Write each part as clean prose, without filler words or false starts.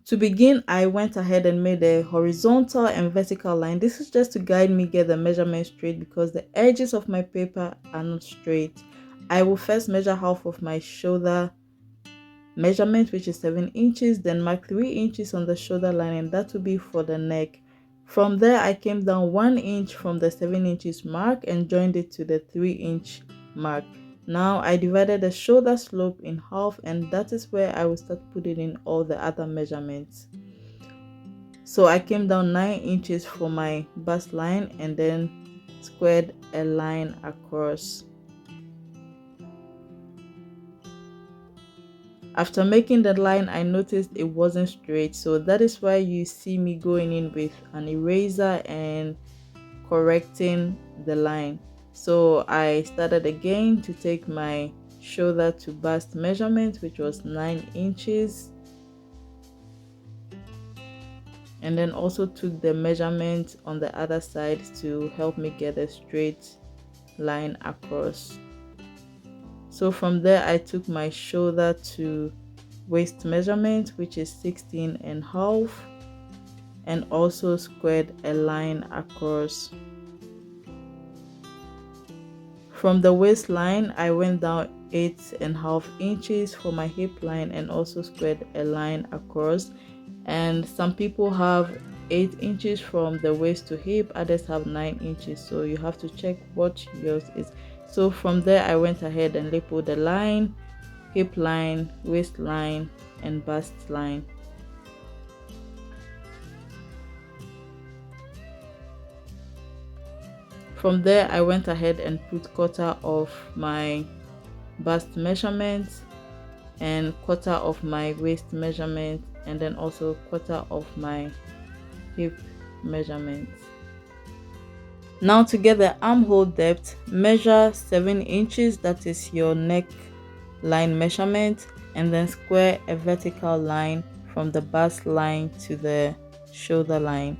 To begin, I went ahead and made a horizontal and vertical line. This is just to guide me get the measurement straight because the edges of my paper are not straight. I will first measure half of my shoulder measurement, which is 7 inches, then mark 3 inches on the shoulder line, and that will be for the neck. From there, I came down 1 inch from the 7 inches mark and joined it to the 3-inch mark. Now I divided the shoulder slope in half, and that is where I will start putting in all the other measurements. So I came down 9 inches for my bust line and then squared a line across. After making the line, I noticed it wasn't straight, so that is why you see me going in with an eraser and correcting the line. So I started again to take my shoulder to bust measurement, which was 9 inches, and then also took the measurement on the other side to help me get a straight line across. So from there, I took my shoulder to waist measurement, which is 16.5, and also squared a line across. From the waistline, I went down 8.5 inches for my hip line and also squared a line across. And some people have 8 inches from the waist to hip, others have 9 inches, so you have to check what yours is. So from there, I went ahead and labeled the line, hip line, waistline, and bust line. From there, I went ahead and put quarter of my bust measurement and quarter of my waist measurement, and then also quarter of my hip measurement. Now to get the armhole depth, measure 7 inches, that is your neck line measurement, and then square a vertical line from the bust line to the shoulder line.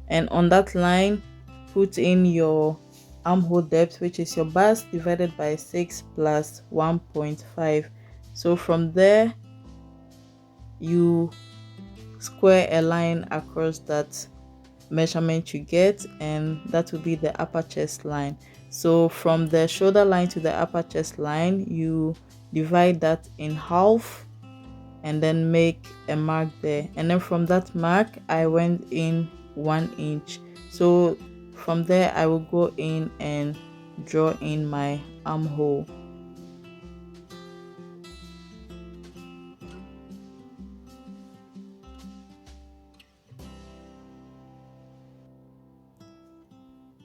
And on that line, put in your armhole depth, which is your bust divided by 6 plus 1.5. So from there, you square a line across that measurement you get, and that will be the upper chest line. So from the shoulder line to the upper chest line, you divide that in half and then make a mark there, and then from that mark I went in 1 inch. So from there I will go in and draw in my armhole.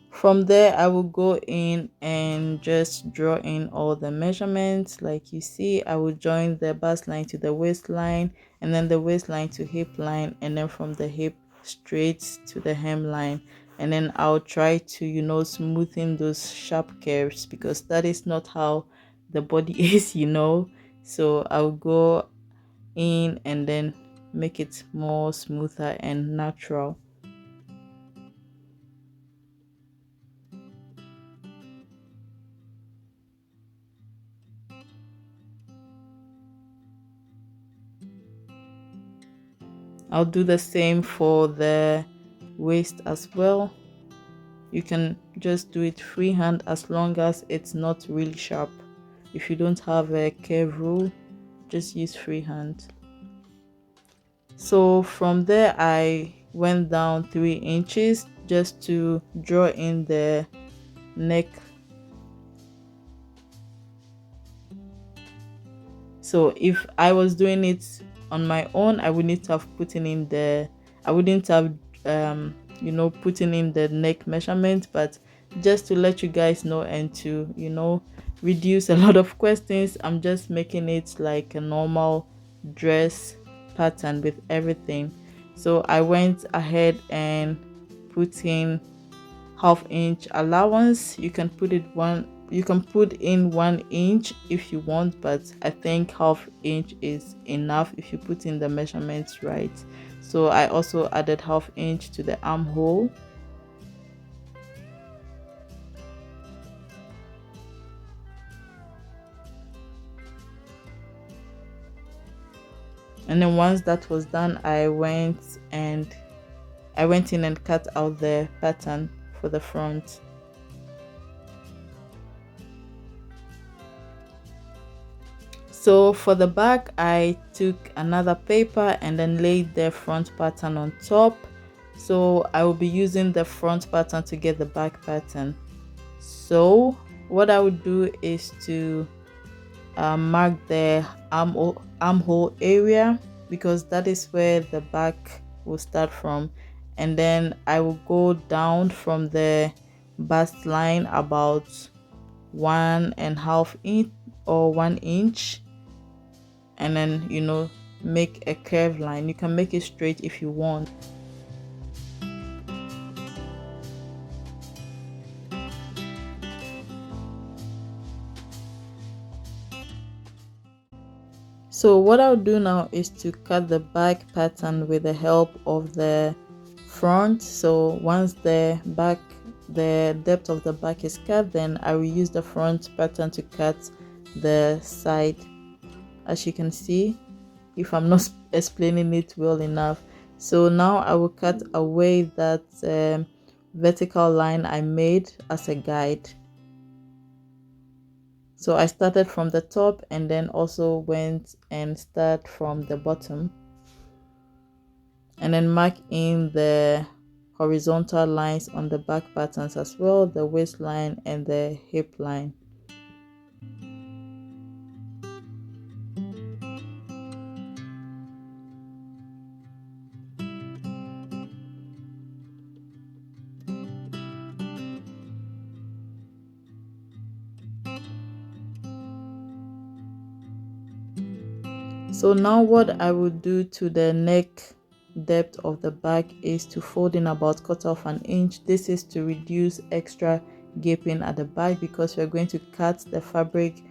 From there, I will go in and just draw in all the measurements. Like you see, I will join the bust line to the waistline, and then the waistline to hip line, and then from the hip straight to the hemline. And then I'll try to, smoothen those sharp curves because that is not how the body is. So I'll go in and then make it more smoother and natural. I'll do the same for the waist as well. You can just do it freehand as long as it's not really sharp. If you don't have a curve rule, just use freehand. So from there, I went down 3 inches just to draw in the neck. So if I was doing it on my own, I wouldn't have putting in the putting in the neck measurement, but just to let you guys know and to reduce a lot of questions, I'm just making it like a normal dress pattern with everything. So I went ahead and put in half-inch allowance. You can put in 1 inch if you want, but I think half-inch is enough if you put in the measurements right. So I also added half-inch to the armhole. And then once that was done, I went in and cut out the pattern for the front. So for the back, I took another paper and then laid the front pattern on top. So I will be using the front pattern to get the back pattern. So what I would do is to mark the armhole area, because that is where the back will start from, and then I will go down from the bust line about 1.5 inch or 1 inch, and then make a curved line. You can make it straight if you want. So what I'll do now is to cut the back pattern with the help of the front. So once the depth of the back is cut, then I will use the front pattern to cut the side, as you can see, if I'm not explaining it well enough. So now I will cut away that vertical line I made as a guide. So I started from the top and then also went and start from the bottom, and then mark in the horizontal lines on the back patterns as well, the waistline and the hip line. So now what I will do to the neck depth of the back is to fold in about 1/4 inch. This is to reduce extra gaping at the back, because we're going to cut the fabric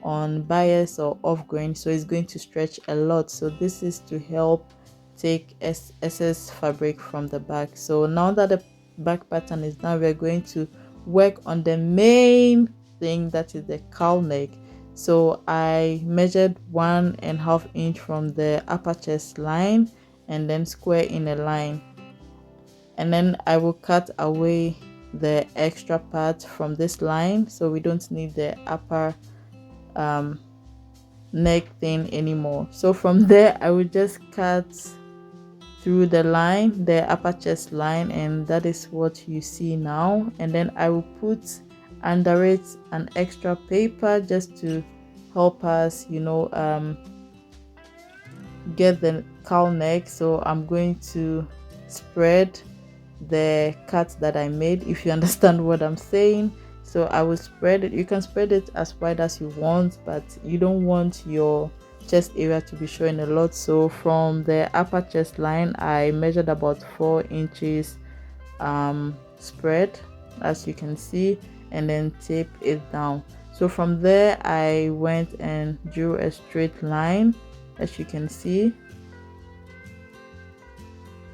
on bias or off grain, so it's going to stretch a lot. So this is to help take excess fabric from the back. So now that the back pattern is done, we're going to work on the main thing, that is the cowl neck. So I measured 1.5 inch from the upper chest line and then square in a line, and then I will cut away the extra part from this line, so we don't need the upper neck thing anymore. So from there I will just cut through the line, the upper chest line, and that is what you see now. And then I will put under it an extra paper just to help us get the cowl neck. So I'm going to spread the cut that I made, if you understand what I'm saying. So I will spread it. You can spread it as wide as you want, but you don't want your chest area to be showing a lot. So from the upper chest line I measured about 4 inches spread, as you can see, and then tape it down. So from there I went and drew a straight line, as you can see,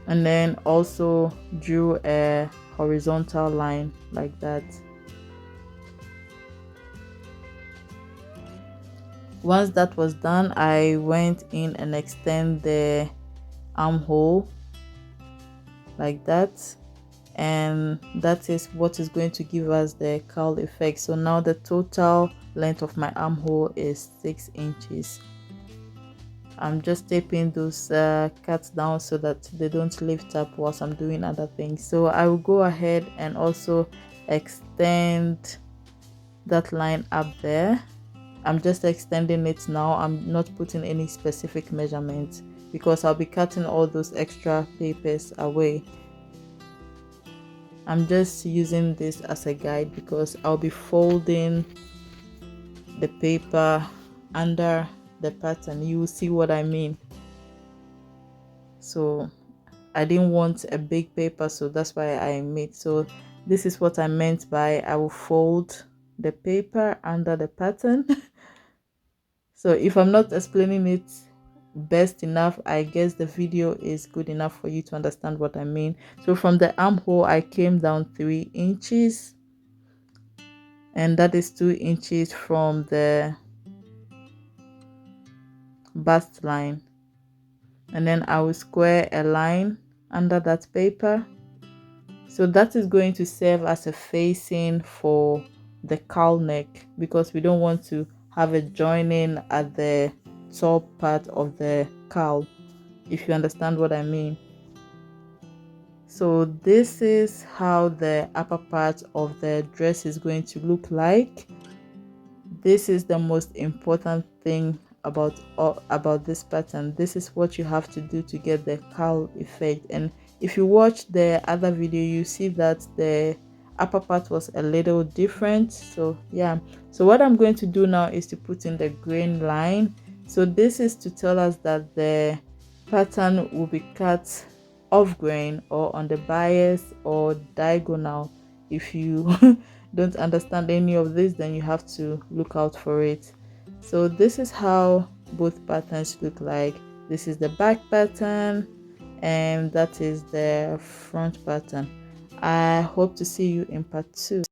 and then also drew a horizontal line like that. Once that was done, I went in and extend the armhole like that, and that is what is going to give us the cowl effect. So now the total length of my armhole is 6 inches. I'm just taping those cuts down so that they don't lift up whilst I'm doing other things. So I will go ahead and also extend that line up there. I'm just extending it now. I'm not putting any specific measurements because I'll be cutting all those extra papers away. I'm just using this as a guide because I'll be folding the paper under the pattern. You will see what I mean. So I didn't want a big paper, so that's why I made. So this is what I meant by I will fold the paper under the pattern. So if I'm not explaining it best enough, I guess the video is good enough for you to understand what I mean. So from the armhole I came down 3 inches, and that is 2 inches from the bust line. and then I will square a line under that paper. So that is going to serve as a facing for the cowl neck, because we don't want to have a joining at the top part of the cowl, if you understand what I mean. So this is how the upper part of the dress is going to look like. This is the most important thing about this pattern. This is what you have to do to get the cowl effect. And if you watch the other video, you see that the upper part was a little different. So yeah, so what I'm going to do now is to put in the grain line. So this is to tell us that the pattern will be cut off grain or on the bias or diagonal. If you don't understand any of this, then you have to look out for it. So this is how both patterns look like. This is the back pattern and that is the front pattern. I hope to see you in part 2.